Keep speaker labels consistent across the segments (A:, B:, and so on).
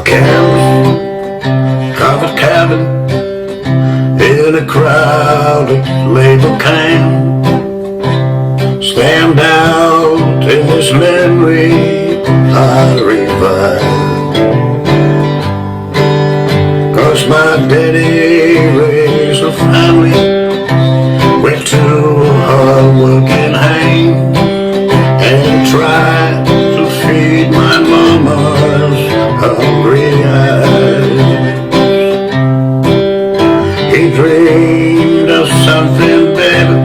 A: A canvas covered cabin in a crowded labor camp. Stand out in this memory I revive. 'Cause my daddy raised a family with two hard-working hands and tried to feed my mama's hungry eyes. He dreamed of something better,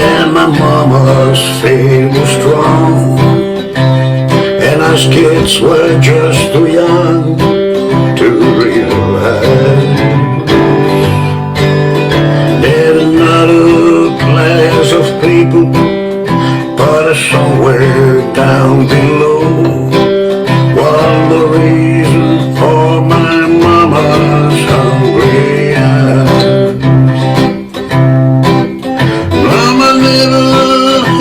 A: and my mama's faith was strong, and us kids were just too young to realize that another class of people put us somewhere down below. Was the reason for my mama's hungry eyes. Mama never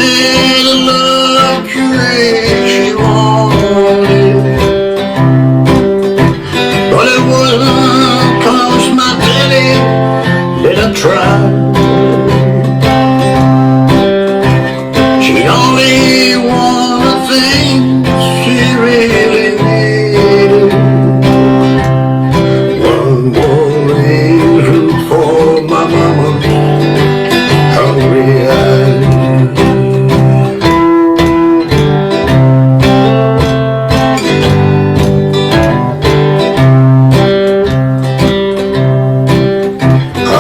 A: had a luxury she wanted, but it wasn't 'cause my daddy didn't try. She only wanted things she really needed. One more reason for my mama's hungry eyes.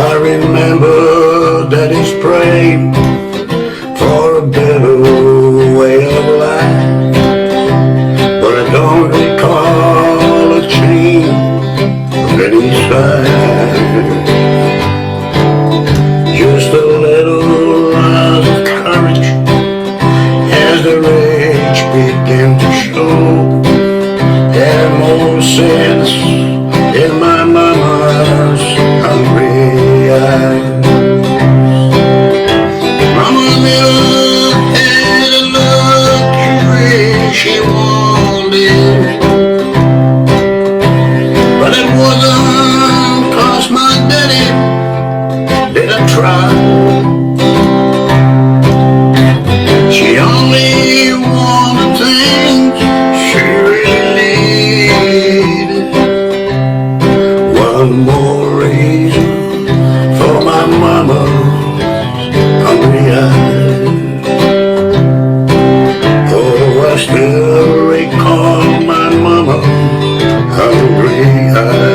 A: I remember Daddy's praying for a better way of life, but I don't recall a change of any side. Just a little rise of courage as the rage began to show, and more sense in my mama's hungry eyes. Mama never had a luxury she wanted, but it wasn't 'cause my daddy didn't try. She only wanted things she really needed. One more reason for my mama's hungry eyes. Oh, I still recall my mama's hungry eyes.